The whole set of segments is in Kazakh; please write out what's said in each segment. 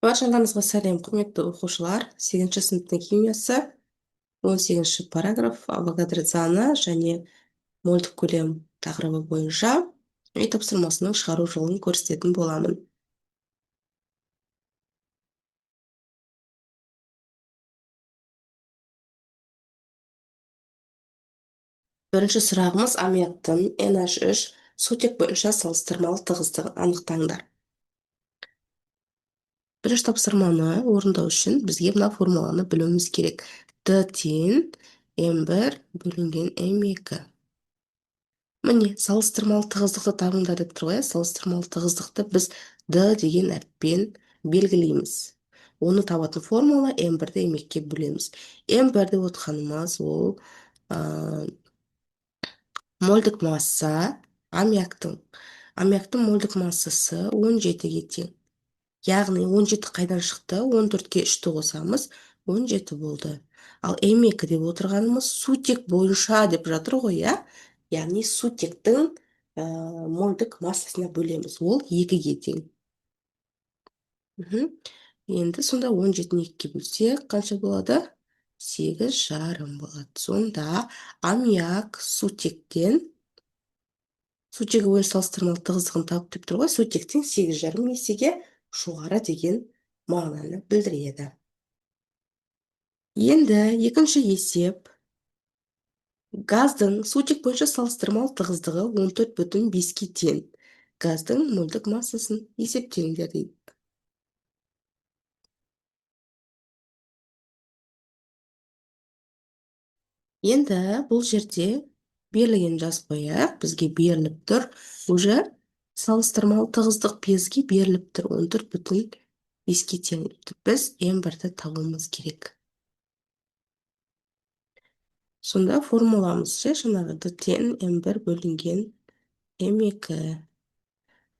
Баршаларыңызға сәлем, құрметті оқушылар. 8-ші сыныптың химиясы, 18-ші параграф, Авогадро заңы және мольдік көлем тақырыбы бойынша үй тапсырмасының шығару жолын көрсететін боламын. Бірінші сұрағымыз аммиактың NH3 сутек бойынша салыстырмалы тығыздығын анықтаңдар. Бірінші тапсырманы орындау үшін бізге мына формуланы білуіміз керек. D тең M1 бөлінген M2. Міне, салыстырмалы тығыздықты табыңдар деп тұр ғой. Салыстырмалы тығыздықты біз D деген әріппен белгілейміз. Оны табатын формула M1-ді M2-ге бөлеміз. M1 деп отқанымыз ол мольдік масса аммиактың. Аммиактың мольдік массасы 17-ге тең. Яғни 17 қайдан шықты? 14-ке 3-ті қосамыз, 17 болды. Ал M2 деп отырғанымыз сутек бойынша деп жатыр ғой, я? Яғни сутектің мольдік массасына бөлеміз. Ол 2-ге тең. Енді сонда 17-ні 2-ге бөлсек, қанша болады? 8,5 болады. Сонда аммиак сутектен сутегі бойынша салыстырмалы тығыздығын тауып деп тұр ғой, сутектен 8,5 есеге жоғары деген мағынаны білдіреді. Енді екінші есеп. Газдың сутек бойынша салыстырмалы тығыздығы 14,5-ке тең. Газдың мольдік массасын есептеңдер дейді. Енді бұл жерде берілген жазып қояйық. Бізге беріліп тұр. Уже салыстырмалы тығыздық безге беріліп тұр. 14,5-ке тең. Біз M1-ді табуымыз керек. Сонда формуламыз жаңағы D тең M1 бөлінген M2.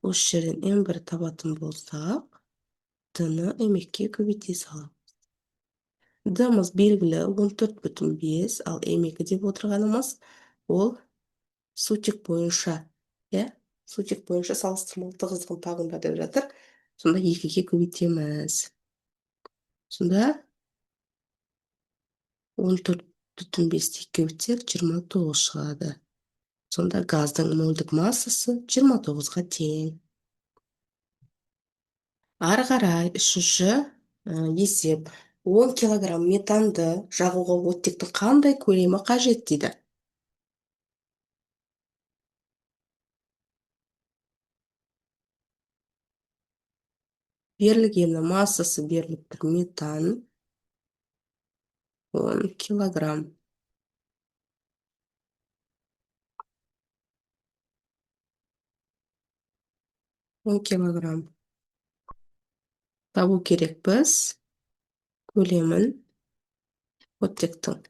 Осы жерден M1 табатын болсақ, D-ні M2-ге көбейте саламыз. D-мыз белгілі 14,5, ал M2 деп отырғанымыз ол сутек бойынша, сутек бойынша салыстырмалы тығыздығын табыңдар деп жатыр. Сонда 2-ге көбейтеміз. Сонда 14,5-те көбейтсек 29 шығады. Сонда газдың мольдік массасы 29-ға тең. Ары қарай үшінші есеп. 10 килограмм метанды жағуға оттектің қандай көлемі қажет дейді. Берілгені массасы беріліп тұр метан 10 килограмм. Табу керек біз көлемін оттектің.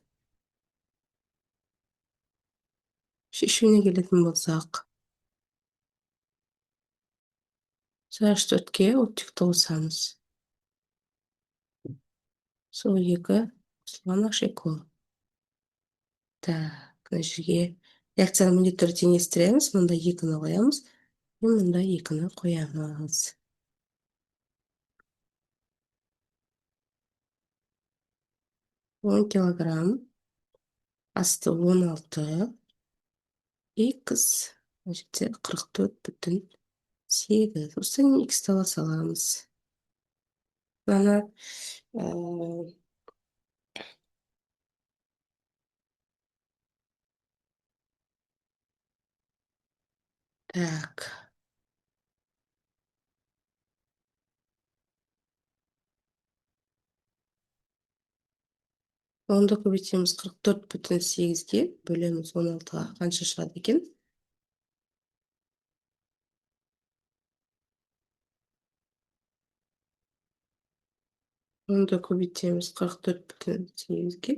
Шешуіне келетін болсақ, сағаш 4-ке оттекті қосамыз. Сол 2 қосылған ашекол. Так, мына жерге реакцияны міндетті түрде теңестіреміз. Мұнда 2-ні қоямыз. Мұнда 2-ні қоямыз. 10 килограмм асты 16 x мына жерде 44,8. Осыдан x ала саламыз. Мына так. Онда көбейтеміз 44,8-ге бөлеміз 16-ға. Қанша шығады екен? Онда көбейтеміз 44,8-ге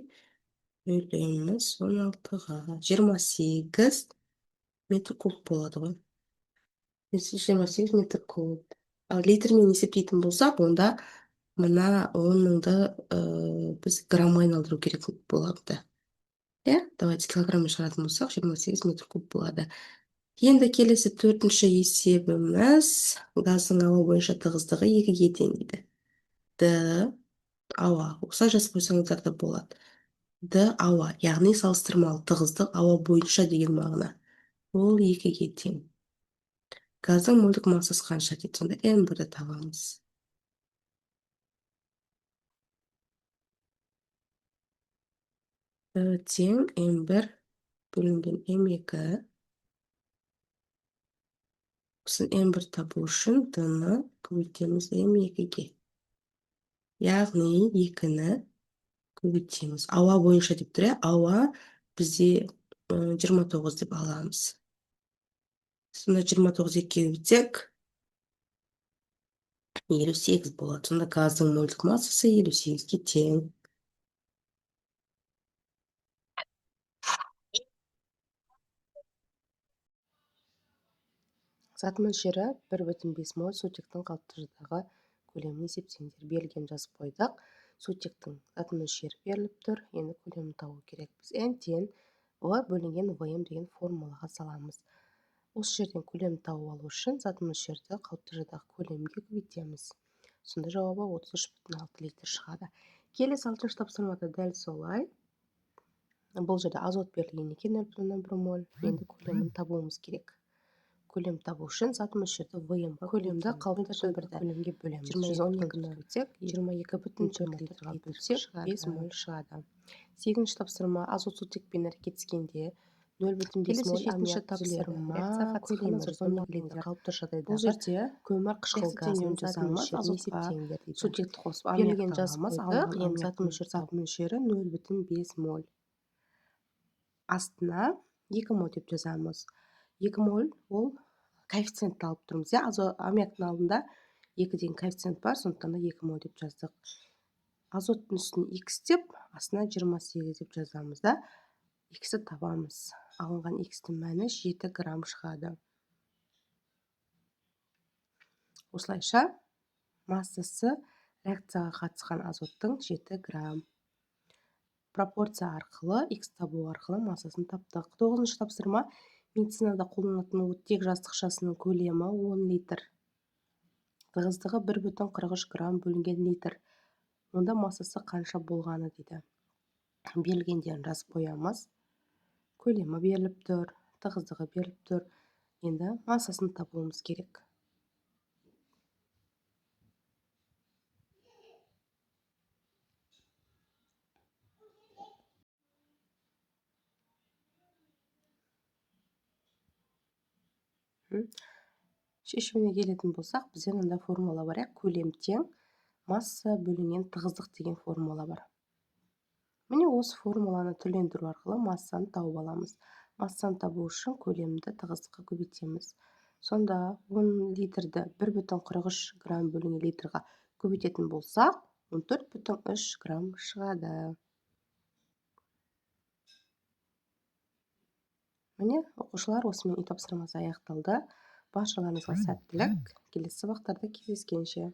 бөлеміз 16-ға. 28 метр куб болады ғой. 28 метр куб. Ал литрмен есептейтін болсақ, онда мына 10-ды біз грамм айналдыру керек болады. Давайте килограмммен шығаратын болсақ, 28 метр куб болады. Енді келесі 4-ші есебіміз газдың ауа бойынша тығыздығы 2-ге тең дейді. д ауа. Осылай жазып қойсаңыздар да болады. Д ауа, яғни салыстырмалы тығыздық ауа бойынша деген мағына. Ол 2-ге тең. Газдың мөлдік массасы қанша дейді, сонда N1-ді табамыз. Д тең N1 бөлінген N2. Біздің N1 табу үшін Д-ны көбейтеміз N2-ге. Яғни 2-ні көбейтеміз. Ауа бойынша деп тұр, ауа бізде 29 деп аламыз. Сонда 29 2-ге көбейтсек 58 болады. Сонда газдың мөлдік массасы 58-ге тең. Зат мөлшері 1,5 моль сутектің қалыпты көлемін есептеңдер. Берілген жазып қойдық. Сутектің зат мөлшері беріліп тұр. Енді көлемін табу керек. Біз N тең В бөлінген ВМ деген формулаға саламыз. Осы жерден көлемін тауып алу үшін зат мөлшерді қалыпты көлемге көбейтеміз. Сонда жауабы 33,6 литр шығады. Келесі 6-шы тапсырмада дәл солай. Бұл жерде азот берілген екен 0,1 моль. Енді көлемін табуымыз керек. Көлем табу үшін зат мөлшерді ВМ-ға көлемді қалыпты көлемге бөлеміз. 112-ні бөлсек, 22,4 литрға бөлсек, 5 моль шығады. 8-ші тапсырма азот сутекпен әрекеттескенде 0,5 моль аммиак түзіледі. Реакция қатысқан азот 12 литр қалыпты жағдайдағы көмір қышқыл газының зат мөлшерін есептеңдер дейді. Сутекті қосып аммиакты аламыз, алынған зат мөлшері 0,5 моль. Астына 2 моль деп жазамыз. 2 моль ол коэффициентті алып тұрмыз. Аммиактың алдында 2 деген коэффициент бар, сондықтан да 2 моль деп жаздық. Азоттың үстін X деп, астына 28 деп жазамыз да. X-ті табамыз. Алынған X-тің мәні 7 грамм шығады. Осылайша массасы реакцияға қатысқан азоттың 7 грамм. Пропорция арқылы, X табу арқылы массасын таптық. 9-шы тапсырма. Медицинада қолданылатын оттек жастықшасының көлемі 10 литр. Тығыздығы 1,43 грамм бөлінген литр. Онда массасы қанша болғаны дейді. Берілгендерін жазып қоямыз. Көлемі беріліп тұр, тығыздығы беріліп тұр. Енді массасын табуымыз керек. Шешуіне келетін болсақ, бізде мында формула бар, көлем тең масса бөлінген тығыздық деген формула бар. Міне осы формуланы түрлендіру арқылы массаны тауып аламыз. Массаны табу үшін көлемді тығыздыққа көбейтеміз. Сонда 10 литрді 1,43 грамм бөлінген литрға көбейтетін болсақ, 14,3 грамм шығады. Міне, оқушылар, осымен үй тапсырмасы аяқталды. Баршаларыңызға сәттілік. Келесі сабақтарда кездескенше.